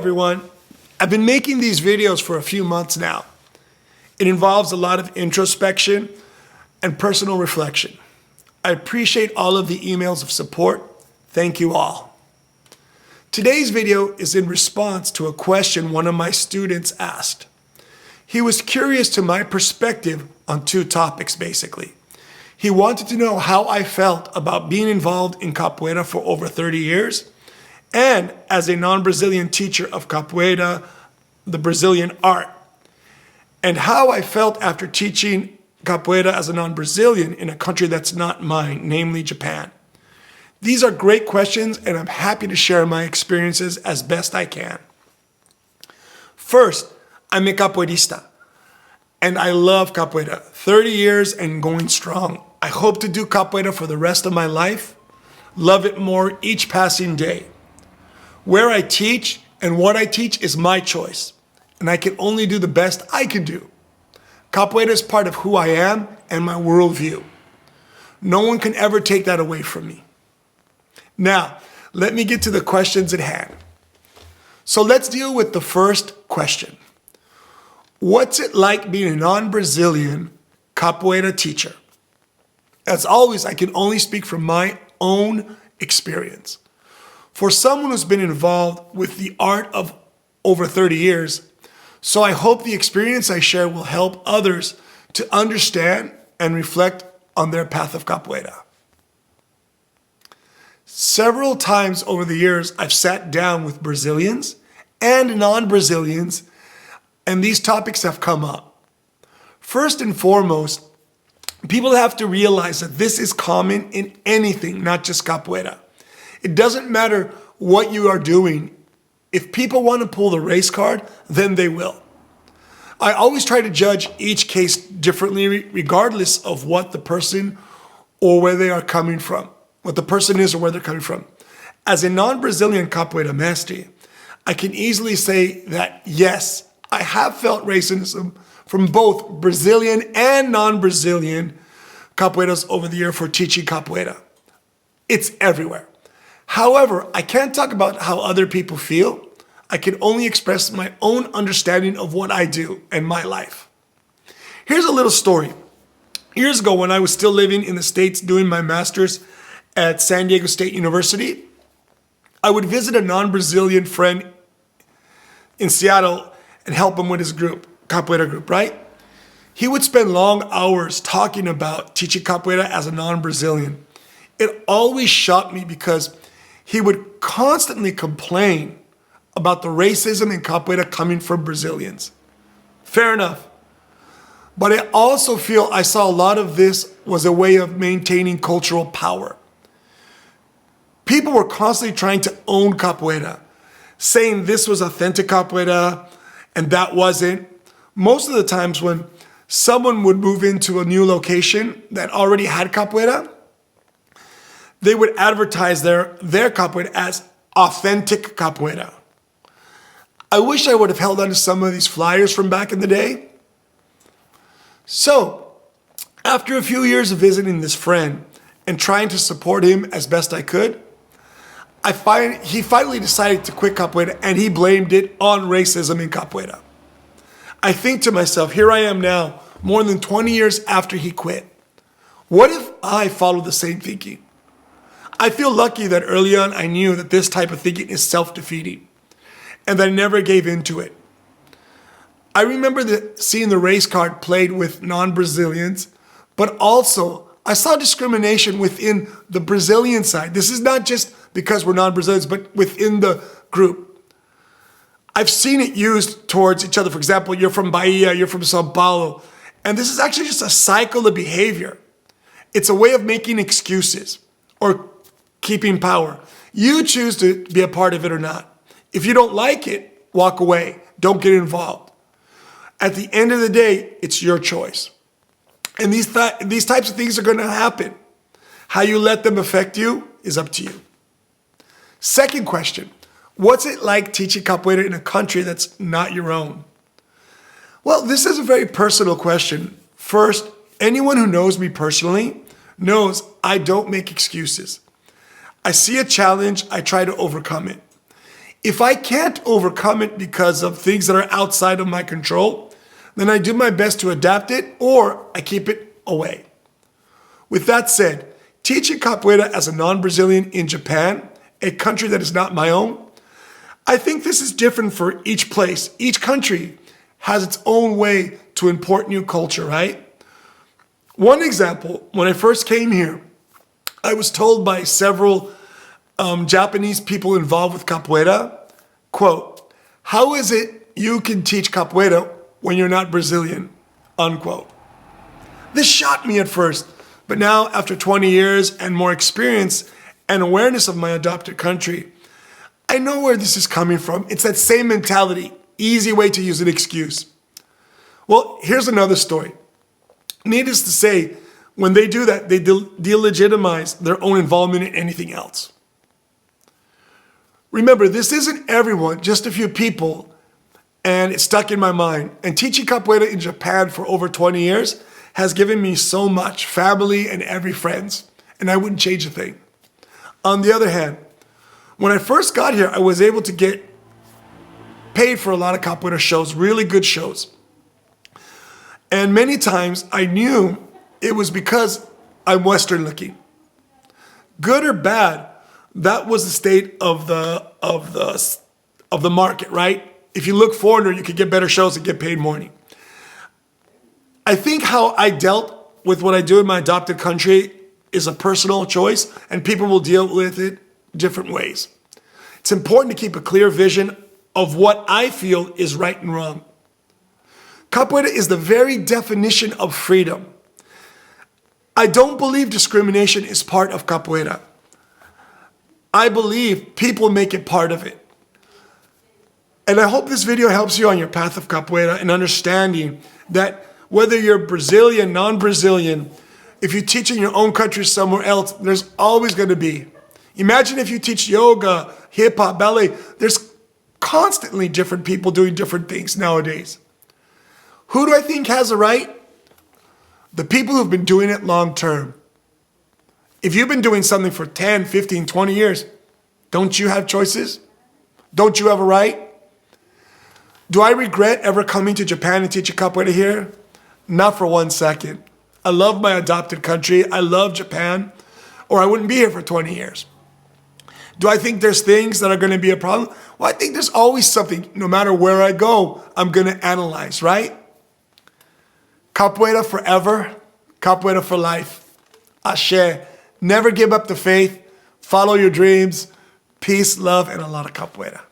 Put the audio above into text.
everyone. I've been making these videos for a few months now. It involves a lot of introspection and personal reflection. I appreciate all of the emails of support. Thank you all. Today's video is in response to a question one of my students asked. He was curious to my perspective on two topics, basically. He wanted to know how I felt about being involved in capoeira for over 30 years and as a non-Brazilian teacher of capoeira, the Brazilian art, and how I felt after teaching capoeira as a non-Brazilian in a country that's not mine, namely Japan. These are great questions, and I'm happy to share my experiences as best I can. First, I'm a capoeirista, and I love capoeira. 30 years and going strong. I hope to do capoeira for the rest of my life. Love it more each passing day. Where I teach and what I teach is my choice, and I can only do the best I can do. Capoeira is part of who I am and my worldview. No one can ever take that away from me. Now, let me get to the questions at hand. So let's deal with the first question. What's it like being a non-Brazilian capoeira teacher? As always, I can only speak from my own experience. For someone who's been involved with the art of over 30 years, so I hope the experience I share will help others to understand and reflect on their path of capoeira. Several times over the years, I've sat down with Brazilians and non-Brazilians, and these topics have come up. First and foremost, people have to realize that this is common in anything, not just capoeira. It doesn't matter what you are doing. If people want to pull the race card, then they will. I always try to judge each case differently regardless of what the person or where they are coming from, what the person is or where they're coming from. As a non-Brazilian capoeira mestre, I can easily say that yes, I have felt racism from both Brazilian and non-Brazilian capoeiras over the year for teaching capoeira. It's everywhere. However, I can't talk about how other people feel. I can only express my own understanding of what I do and my life. Here's a little story. Years ago, when I was still living in the States doing my master's at San Diego State University, I would visit a non-Brazilian friend in Seattle and help him with his group, capoeira group, right? He would spend long hours talking about teaching capoeira as a non-Brazilian. It always shocked me because he would constantly complain about the racism in capoeira coming from Brazilians. Fair enough. But I also feel I saw a lot of this was a way of maintaining cultural power. People were constantly trying to own capoeira, saying this was authentic capoeira and that wasn't. Most of the times when someone would move into a new location that already had capoeira, they would advertise their capoeira as authentic capoeira. I wish I would have held on to some of these flyers from back in the day. So, after a few years of visiting this friend and trying to support him as best I could, he finally decided to quit capoeira, and he blamed it on racism in capoeira. I think to myself, here I am now, more than 20 years after he quit. What if I followed the same thinking? I feel lucky that early on I knew that this type of thinking is self-defeating and that I never gave into it. I remember seeing the race card played with non-Brazilians, but also I saw discrimination within the Brazilian side. This is not just because we're non-Brazilians, but within the group. I've seen it used towards each other. For example, you're from Bahia, you're from Sao Paulo, and this is actually just a cycle of behavior. It's a way of making excuses or keeping power. You choose to be a part of it or not. If you don't like it, walk away. Don't get involved. At the end of the day, it's your choice. And these types of things are going to happen. How you let them affect you is up to you. Second question, what's it like teaching capoeira in a country that's not your own? Well, this is a very personal question. First, anyone who knows me personally knows I don't make excuses. I see a challenge, I try to overcome it. If I can't overcome it because of things that are outside of my control, then I do my best to adapt it or I keep it away. With that said, teaching capoeira as a non-Brazilian in Japan, a country that is not my own, I think this is different for each place. Each country has its own way to import new culture, right? One example, when I first came here, I was told by several Japanese people involved with capoeira, quote, "How is it you can teach capoeira when you're not Brazilian?" Unquote. This shocked me at first, but now after 20 years and more experience and awareness of my adopted country, I know where this is coming from. It's that same mentality, easy way to use an excuse. Well, here's another story. Needless to say, when they do that, they delegitimize their own involvement in anything else. Remember, this isn't everyone, just a few people, and it stuck in my mind. And teaching capoeira in Japan for over 20 years has given me so much, family and every friends, and I wouldn't change a thing. On the other hand, when I first got here, I was able to get paid for a lot of capoeira shows, really good shows. And many times I knew it was because I'm Western looking. Good or bad, that was the state of the market, right? If you look foreigner, you could get better shows and get paid more. I think how I dealt with what I do in my adopted country is a personal choice, and people will deal with it different ways. It's important to keep a clear vision of what I feel is right and wrong. Capoeira is the very definition of freedom. I don't believe discrimination is part of capoeira. I believe people make it part of it. And I hope this video helps you on your path of capoeira and understanding that whether you're Brazilian, non-Brazilian, if you teach in your own country somewhere else, there's always going to be. Imagine if you teach yoga, hip hop, ballet, there's constantly different people doing different things nowadays. Who do I think has a right? The people who've been doing it long term. If you've been doing something for 10, 15, 20 years, don't you have choices? Don't you have a right? Do I regret ever coming to Japan and teaching capoeira here? Not for 1 second. I love my adopted country. I love Japan, or I wouldn't be here for 20 years. Do I think there's things that are going to be a problem? Well, I think there's always something. No matter where I go, I'm going to analyze, right? Capoeira forever, capoeira for life. Ashe. Never give up the faith. Follow your dreams. Peace, love, and a lot of capoeira.